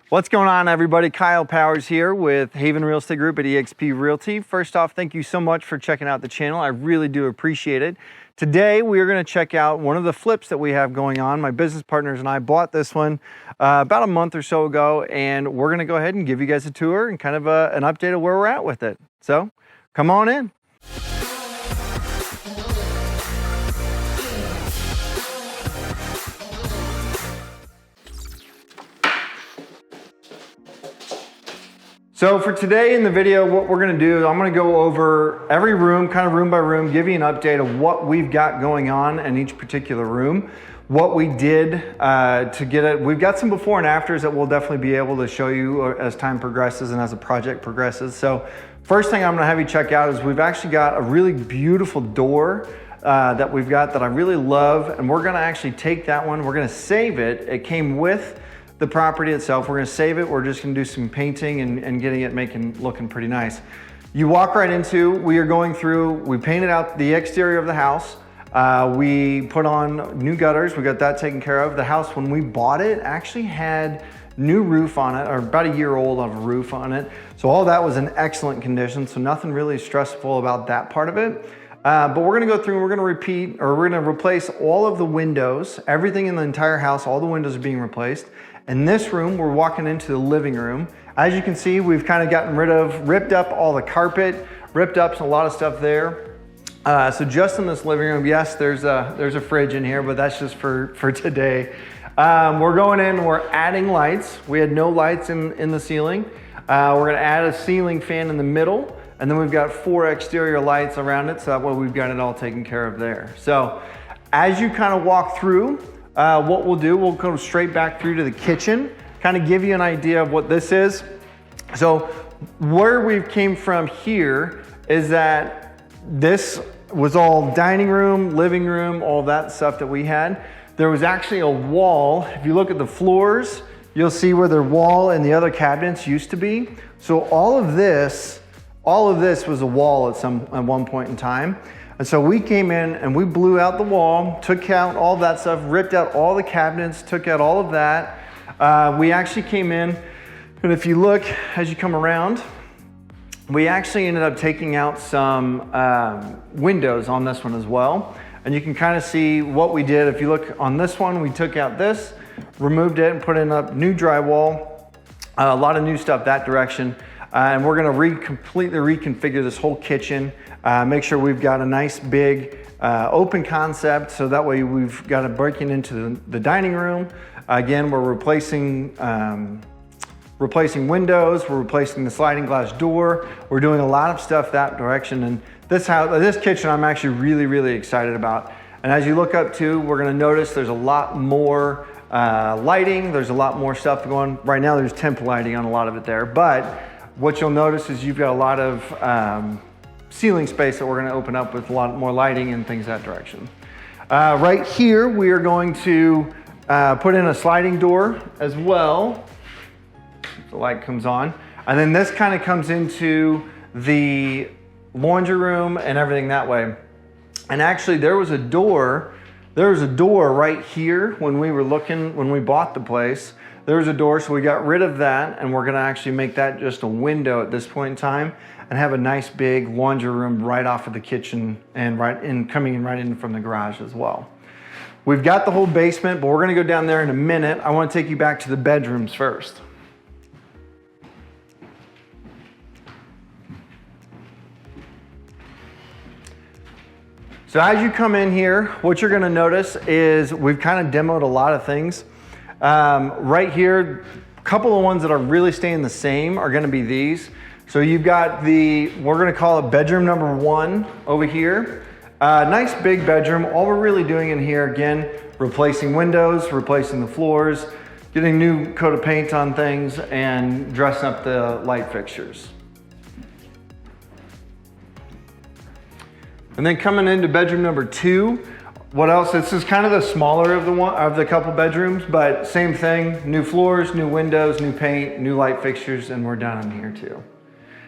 What's going on, everybody? Kyle Powers here with Haven Real Estate Group at eXp Realty. First off, thank you so much for checking out the channel. I really do appreciate it. Today, we are going to check out one of the flips that we have going on. My business partners and I bought this one about a month or so ago, and we're going to go ahead and give you guys a tour and kind of an update of where we're at with it. So, come on in. So for today in the video, what we're gonna do is I'm gonna go over every room, kind of room by room, give you an update of what we've got going on in each particular room, what we did to get it. We've got some before and afters that we'll definitely be able to show you as time progresses and as the project progresses. So first thing I'm gonna have you check out is we've actually got a really beautiful door that we've got that I really love, and we're gonna actually take that one, we're gonna save it. It came with the property itself. We're gonna save it. We're just gonna do some painting and getting it looking pretty nice. You walk right into, we are going through, we painted out the exterior of the house. We put on new gutters. We got that taken care of. The house, when we bought it, actually had new roof on it, or about a year old of a roof on it. So all that was in excellent condition. So nothing really stressful about that part of it. But we're gonna go through and we're gonna replace all of the windows, everything in the entire house, all the windows are being replaced. In this room, we're walking into the living room. As you can see, we've kind of ripped up all the carpet, ripped up a lot of stuff there. So just in this living room, yes, there's a fridge in here, but that's just for today. We're going in, we're adding lights. We had no lights in the ceiling. We're gonna add a ceiling fan in the middle, and then we've got 4 exterior lights around it, so that way we've got it all taken care of there. So as you kind of walk through, what we'll do, we'll go straight back through to the kitchen, kind of give you an idea of what this is. So where we came from here is that this was all dining room, living room, all that stuff that we had. There was actually a wall. If you look at the floors, you'll see where the wall and the other cabinets used to be. So all of this was a wall at one point in time. And so we came in and we blew out the wall, took out all that stuff, ripped out all the cabinets, took out all of that. We actually came in, and if you look as you come around, we actually ended up taking out some windows on this one as well. And you can kind of see what we did. If you look on this one, we took out this, removed it and put in up new drywall, a lot of new stuff that direction. And we're gonna completely reconfigure this whole kitchen. Make sure we've got a nice big open concept, so that way we've got it breaking into the dining room. Again, we're replacing windows, we're replacing the sliding glass door. We're doing a lot of stuff that direction. And this kitchen I'm actually really excited about. And as you look up too, we're gonna notice there's a lot more lighting. There's a lot more stuff going. Right now there's temp lighting on a lot of it there, but what you'll notice is you've got a lot of ceiling space that we're gonna open up with a lot more lighting and things that direction. Right here, we are going to put in a sliding door as well. The light comes on. And then this kind of comes into the laundry room and everything that way. And actually there was a door right here when we bought the place. There was a door, so we got rid of that, and we're gonna actually make that just a window at this point in time and have a nice big laundry room right off of the kitchen and coming in right in from the garage as well. We've got the whole basement, but we're gonna go down there in a minute. I wanna take you back to the bedrooms first. So as you come in here, what you're gonna notice is we've kind of demoed a lot of things. Right here, a couple of ones that are really staying the same are gonna be these. So you've got we're gonna call it bedroom number 1 over here. Nice big bedroom. All we're really doing in here, again, replacing windows, replacing the floors, getting a new coat of paint on things, and dressing up the light fixtures. And then coming into bedroom number 2, what else? This is kind of the smaller of the couple bedrooms, but same thing, new floors, new windows, new paint, new light fixtures, and we're done in here too.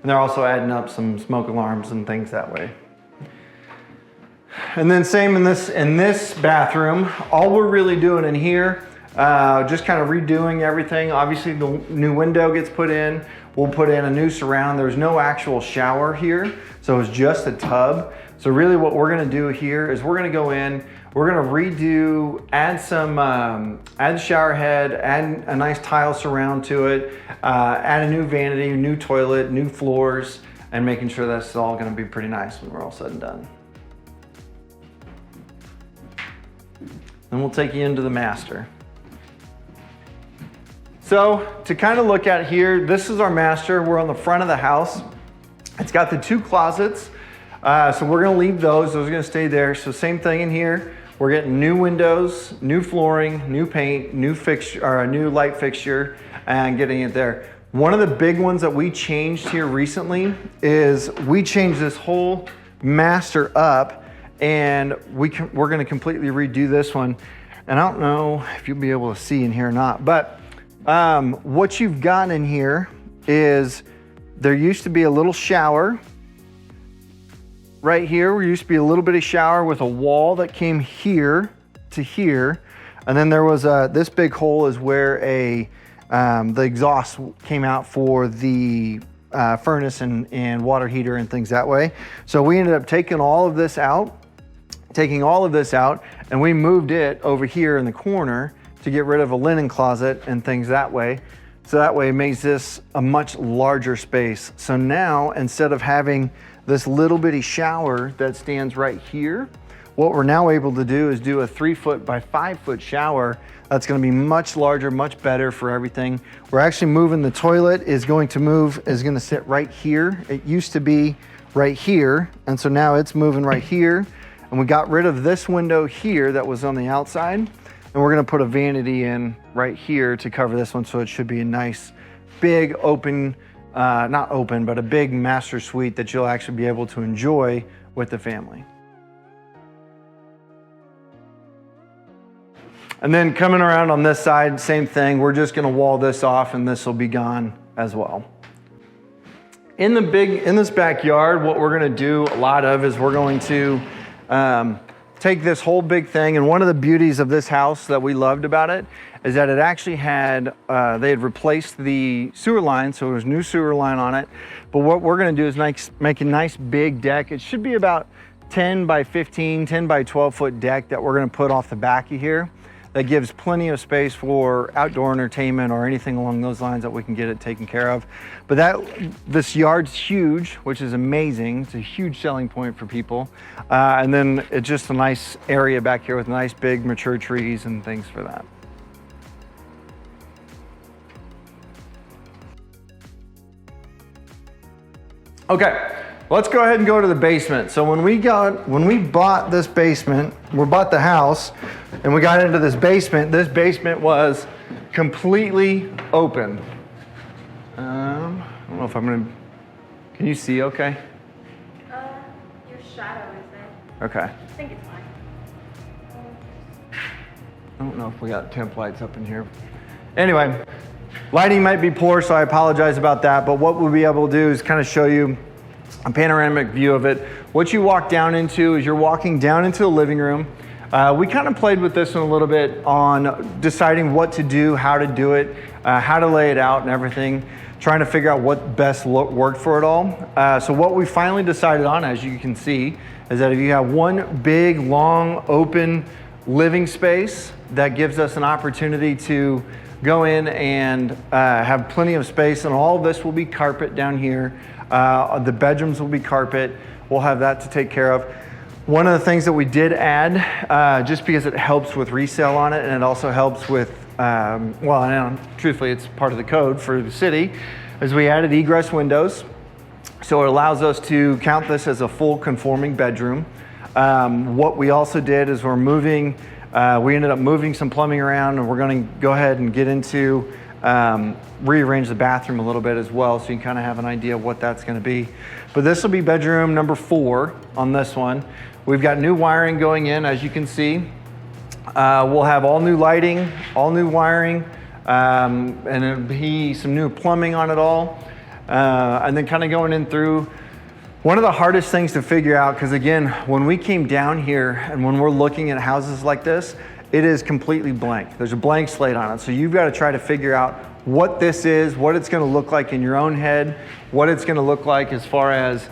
And they're also adding up some smoke alarms and things that way. And then same in this bathroom. All we're really doing in here just kind of redoing everything. Obviously the new window gets put in. We'll put in a new surround. There's no actual shower here, so it's just a tub. So really what we're gonna do here is we're gonna go in, we're gonna redo, add the shower head, add a nice tile surround to it, add a new vanity, new toilet, new floors, and making sure that's all gonna be pretty nice when we're all said and done. Then we'll take you into the master. So to kind of look at here, this is our master. We're on the front of the house. It's got the 2 closets. So we're gonna leave those are gonna stay there. So same thing in here. We're getting new windows, new flooring, new paint, new fixture, or a new light fixture, and getting it there. One of the big ones that we changed here recently is we changed this whole master up, and we're gonna completely redo this one. And I don't know if you'll be able to see in here or not, but what you've got in here is there used to be a little shower right here. There used to be a little bitty shower with a wall that came here to here, and then there was this big hole is where the exhaust came out for the furnace and water heater and things that way. So we ended up taking all of this out, and we moved it over here in the corner to get rid of a linen closet and things that way. So that way it makes this a much larger space. So now instead of having this little bitty shower that stands right here, what we're now able to do is do a 3-foot by 5-foot shower. That's gonna be much larger, much better for everything. We're actually moving the toilet is gonna sit right here. It used to be right here, and so now it's moving right here. And we got rid of this window here that was on the outside, and we're gonna put a vanity in right here to cover this one, so it should be a nice big open, not open, but a big master suite that you'll actually be able to enjoy with the family. And then coming around on this side, same thing. We're just gonna wall this off and this will be gone as well. In this backyard, what we're gonna do a lot of is we're going to take this whole big thing, and one of the beauties of this house that we loved about it is that it actually had, they had replaced the sewer line, so there's new sewer line on it. But what we're gonna do is make a nice big deck. It should be about 10 by 15, 10 by 12 foot deck that we're gonna put off the back of here. That gives plenty of space for outdoor entertainment or anything along those lines that we can get it taken care of. But this yard's huge, which is amazing. It's a huge selling point for people. And then it's just a nice area back here with nice big mature trees and things for that. Okay, let's go ahead and go to the basement. So when we bought this basement, we bought the house and we got into this basement was completely open. I don't know if can you see okay? Your shadow is there. Okay. I think it's fine. I don't know if we got temp lights up in here. Anyway, lighting might be poor, so I apologize about that, but what we'll be able to do is kind of show you a panoramic view of it. What you walk down into is you're walking down into the living room. We kind of played with this one a little bit on deciding what to do, how to do it, how to lay it out and everything, trying to figure out what best worked for it all. So what we finally decided on, as you can see, is that if you have one big, long, open living space, that gives us an opportunity to go in and have plenty of space, and all of this will be carpet down here. The bedrooms will be carpet. We'll have that to take care of. One of the things that we did add, just because it helps with resale on it, and it also helps with, truthfully, it's part of the code for the city, is we added egress windows. So it allows us to count this as a full conforming bedroom. What we also did is we ended up moving some plumbing around, and we're going to go ahead and get into rearrange the bathroom a little bit as well, so you can kind of have an idea of what that's going to be. But this will be bedroom number 4 on this one. We've got new wiring going in, as you can see. We'll have all new lighting, all new wiring, and it'll be some new plumbing on it all. And then kind of going in through, one of the hardest things to figure out, because again, when we came down here and when we're looking at houses like this, it is completely blank. There's a blank slate on it. So you've got to try to figure out what this is, what it's going to look like in your own head, what it's going to look like as far as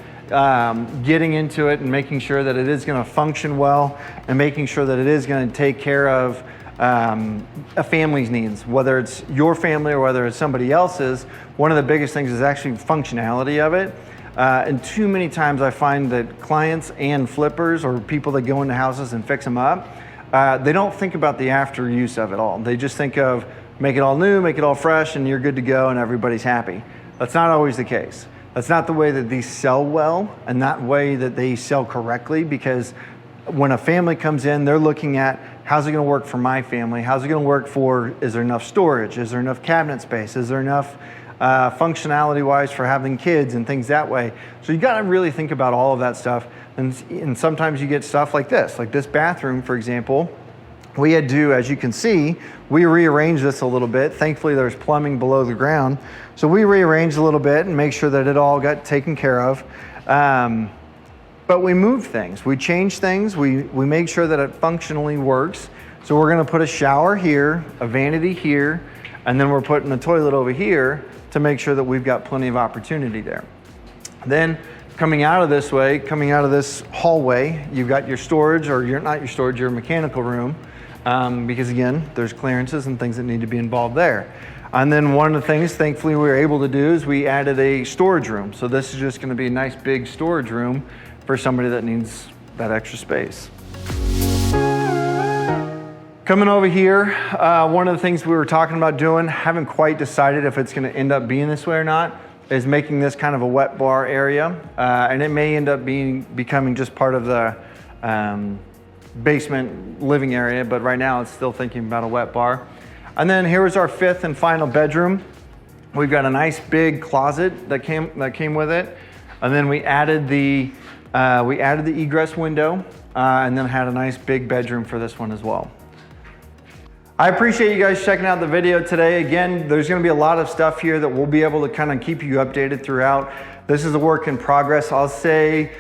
getting into it and making sure that it is going to function well and making sure that it is going to take care of a family's needs, whether it's your family or whether it's somebody else's. One of the biggest things is actually functionality of it. And too many times I find that clients and flippers or people that go into houses and fix them up, they don't think about the after use of it all. They just think of make it all new, make it all fresh, and you're good to go and everybody's happy. That's not always the case. That's not the way that these sell well and not the way that they sell correctly, because when a family comes in, they're looking at how's it going to work for my family? How's it going to work for, is there enough storage? Is there enough cabinet space? Is there enough functionality wise for having kids and things that way? So you got to really think about all of that stuff. And sometimes you get stuff like this bathroom, for example. We had to, as you can see, we rearranged this a little bit. Thankfully, there's plumbing below the ground. So we rearranged a little bit and make sure that it all got taken care of. But we moved things, we changed things, we made sure that it functionally works. So we're gonna put a shower here, a vanity here, and then we're putting a toilet over here to make sure that we've got plenty of opportunity there. Then coming out of this way, coming out of this hallway, you've got your storage, or not your storage, your mechanical room, because again, there's clearances and things that need to be involved there. And then one of the things, thankfully, we were able to do is we added a storage room. So this is just gonna be a nice big storage room for somebody that needs that extra space. Coming over here, one of the things we were talking about doing, haven't quite decided if it's gonna end up being this way or not, is making this kind of a wet bar area. And it may end up becoming just part of the basement living area, but right now it's still thinking about a wet bar. And then here is our fifth and final bedroom. We've got a nice big closet that came with it. And then we added the egress window and then had a nice big bedroom for this one as well. I appreciate you guys checking out the video today. Again, there's gonna be a lot of stuff here that we'll be able to kind of keep you updated throughout. This is a work in progress. I'll say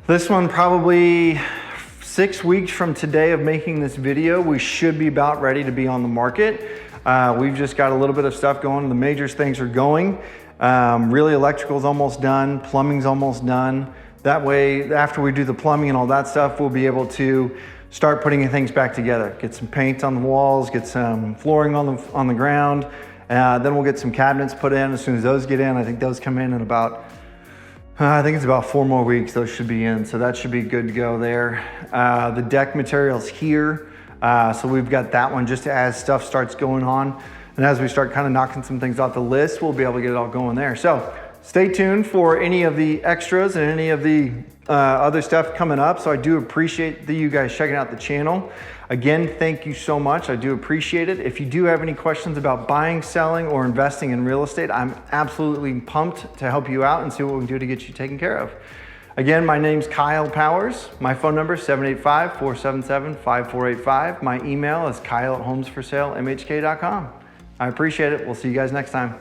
this one probably 6 weeks from today of making this video, we should be about ready to be on the market. We've just got a little bit of stuff going. The major things are going. Really, electrical's almost done. Plumbing's almost done. That way, after we do the plumbing and all that stuff, we'll be able to start putting things back together. Get some paint on the walls, get some flooring on the ground. Then we'll get some cabinets put in. As soon as those get in, I think those come in about, I think it's about 4 more weeks those should be in. So that should be good to go there. The deck material's here. So we've got that one just as stuff starts going on. And as we start kind of knocking some things off the list, we'll be able to get it all going there. So stay tuned for any of the extras and any of the other stuff coming up. So I do appreciate you guys checking out the channel. Again, thank you so much. I do appreciate it. If you do have any questions about buying, selling, or investing in real estate, I'm absolutely pumped to help you out and see what we can do to get you taken care of. Again, my name's Kyle Powers. My phone number is 785-477-5485. My email is kyle@homesforsalemhk.com. I appreciate it. We'll see you guys next time.